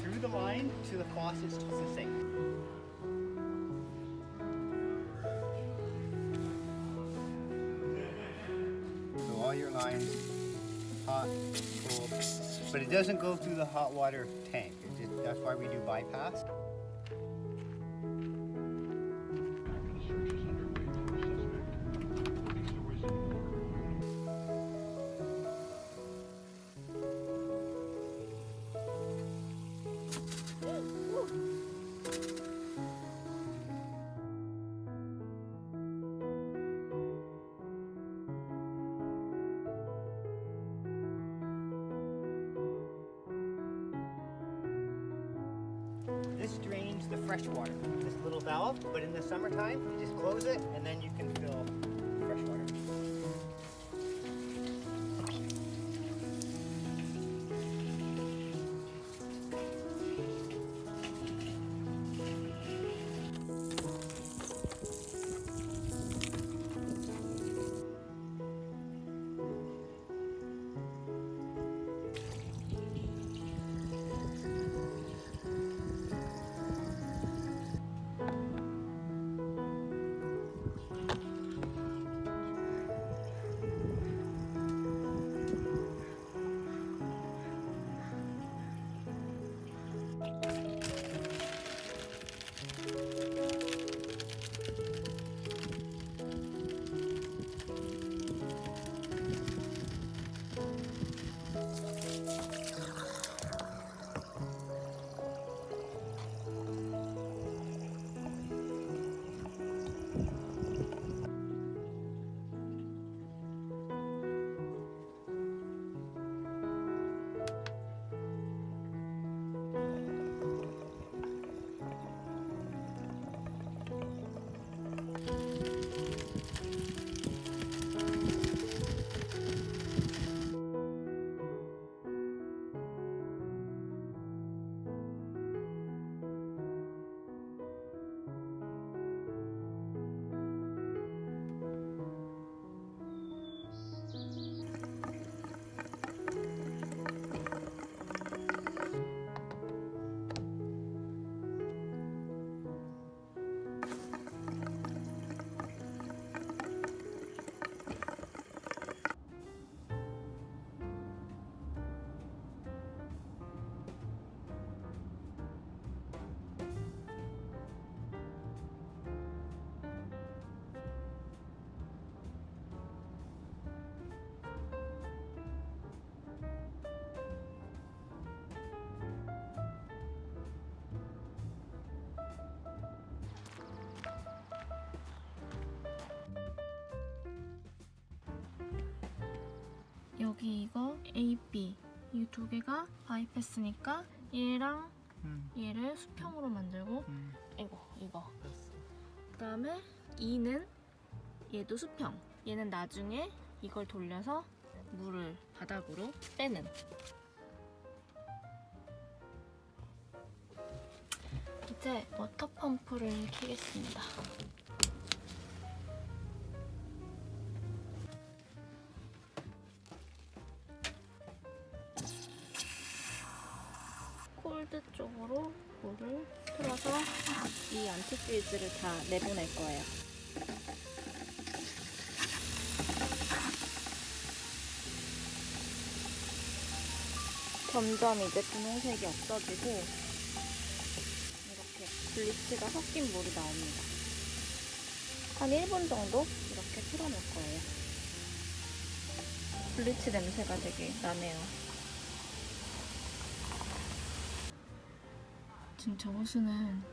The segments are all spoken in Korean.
Through the line to the faucets to the sink. So all your lines, hot, cold, but it doesn't go through the hot water tank. That's why we do bypass. This drains the fresh water, this little valve, but in the summertime, you just close it and then you can fill fresh water. 여기 이거 A, B 이 두 개가 바이패스니까 얘랑 얘를 수평으로 만들고 이거 그 다음에 E는 얘도 수평, 얘는 나중에 이걸 돌려서 물을 바닥으로 빼는. 이제 워터펌프를 켜겠습니다. 콜드 쪽으로 물을 틀어서 이 안티프리즈를 다 내보낼 거예요. 점점 이제 분홍색이 없어지고 이렇게 블리치가 섞인 물이 나옵니다. 한 1분 정도 이렇게 틀어놓을 거예요. 블리치 냄새가 되게 나네요. 지금 저 호스는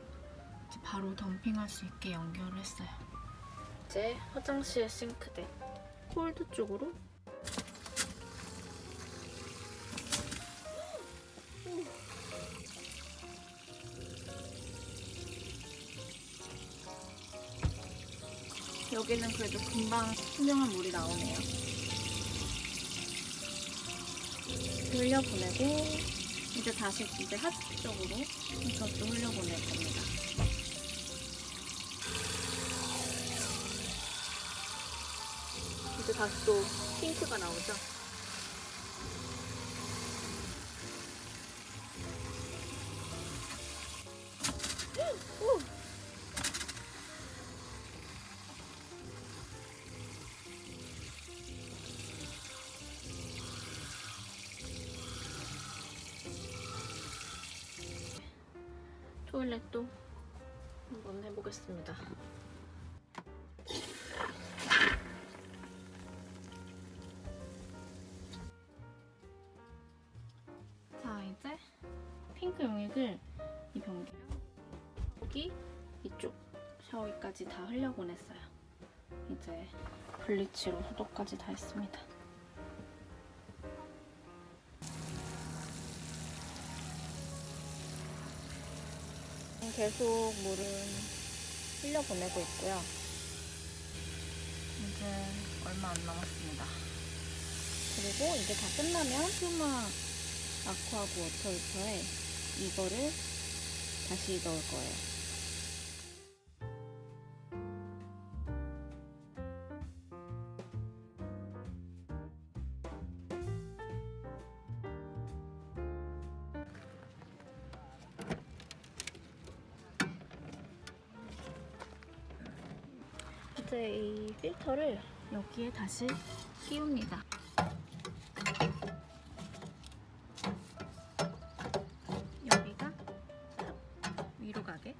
이제 바로 덤핑할 수 있게 연결을 했어요. 이제 화장실 싱크대 콜드 쪽으로 여기는 그래도 금방 투명한 물이 나오네요. 흘려보내고 이제 다시 이제 하트 쪽으로 이것도 흘려보낼 겁니다. 이제 다시 또 핑크가 나오죠? 토일렛도 한번 해보겠습니다. 자, 이제 핑크 용액을 이 변기랑 여기 이쪽 샤워기까지 다 흘려보냈어요. 이제 블리치로 소독까지 다 했습니다. 계속 물은 흘려보내고 있고요. 이제 얼마 안 남았습니다. 그리고 이게 다 끝나면 퓨마 아쿠아브 워터힐터에 이거를 다시 넣을 거예요. 이제 이 필터를 여기에 다시 끼웁니다. 여기가 위로 가게.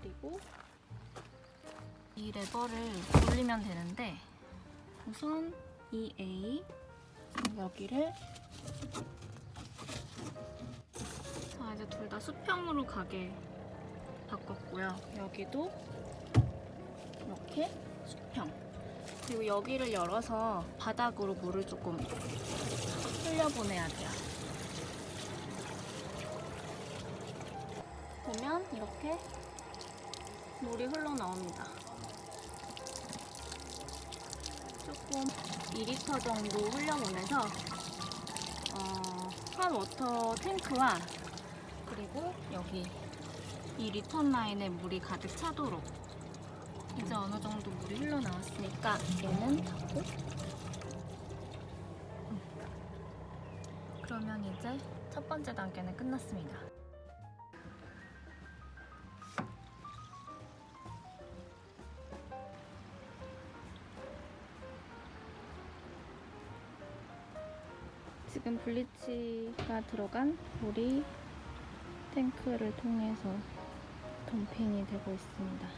그리고 이 레버를 돌리면 되는데 우선 이 A 여기를 자 이제 둘 다 수평으로 가게 바꿨고요. 여기도 이렇게 수평. 그리고 여기를 열어서 바닥으로 물을 조금 흘려보내야 돼요. 보면 이렇게 물이 흘러나옵니다. 조금 2리터 정도 흘려보내서 한 워터 탱크와 그리고 여기 이 리턴 라인에 물이 가득 차도록. 이제 어느 정도 물이 흘러나왔으니까 얘는 닫고 그러면 이제 첫 번째 단계는 끝났습니다. 지금 블리치가 들어간 물이 탱크를 통해서 덤핑이 되고 있습니다.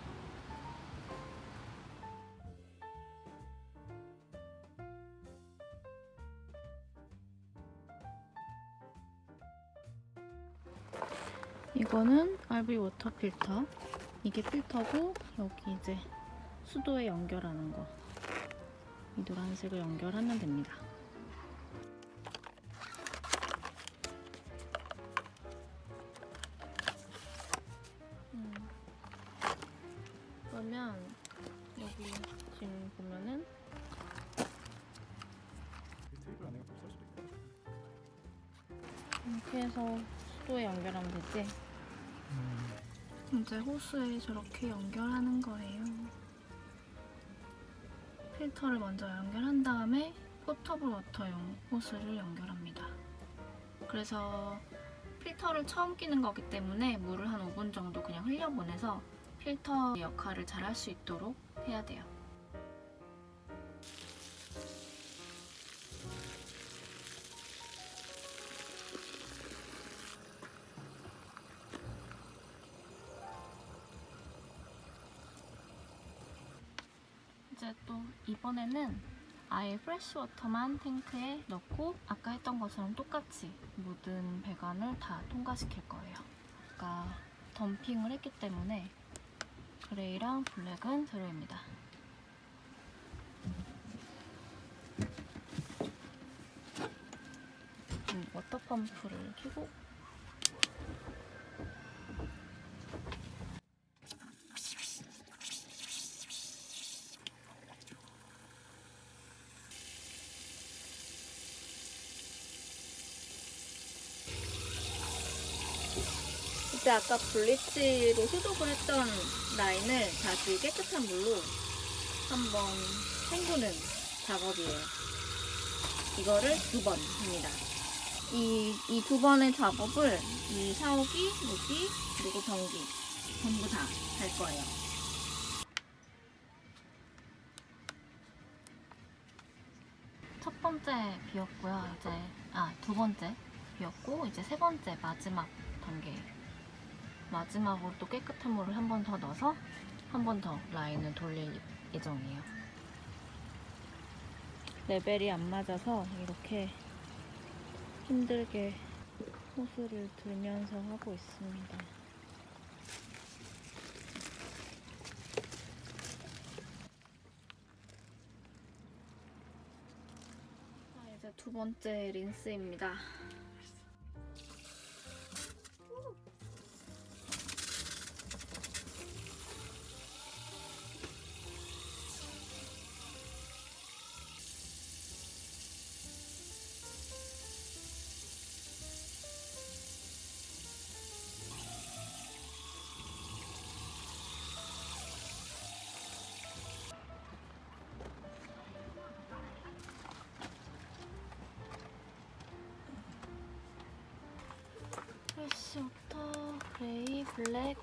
이거는 RV 워터 필터. 이게 필터고 여기 이제 수도에 연결하는 거. 이 노란색을 연결하면 됩니다. 그러면 여기 지금 보면은 이렇게 해서 수도에 연결하면 되지? 이제 호스에 저렇게 연결하는 거예요. 필터를 먼저 연결한 다음에 포터블 워터용 호스를 연결합니다. 그래서 필터를 처음 끼는 거기 때문에 물을 한 5분 정도 그냥 흘려보내서 필터 역할을 잘 할 수 있도록 해야 돼요. 이제 또 이번에는 아예 프레시워터만 탱크에 넣고 아까 했던 것처럼 똑같이 모든 배관을 다 통과시킬 거예요. 아까 덤핑을 했기 때문에 그레이랑 블랙은 제로입니다. 워터펌프를 켜고 이제 아까 블리치로 소독을 했던 라인을 다시 깨끗한 물로 한번 헹구는 작업이에요. 이거를 2번 합니다. 이 2번의 작업을 이 샤워기, 여기, 그리고 변기 전부 다 할 거예요. 첫 번째 비웠고요. 이제 2번째 비웠고 이제 3번째 마지막 단계. 마지막으로 또 깨끗한 물을 한 번 더 넣어서 한 번 더 라인을 돌릴 예정이에요. 레벨이 안 맞아서 이렇게 힘들게 호스를 들면서 하고 있습니다. 이제 2번째 린스입니다. 프레쉬워터, 그레이, 블랙,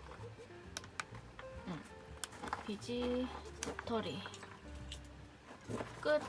비지, 배터리 끝!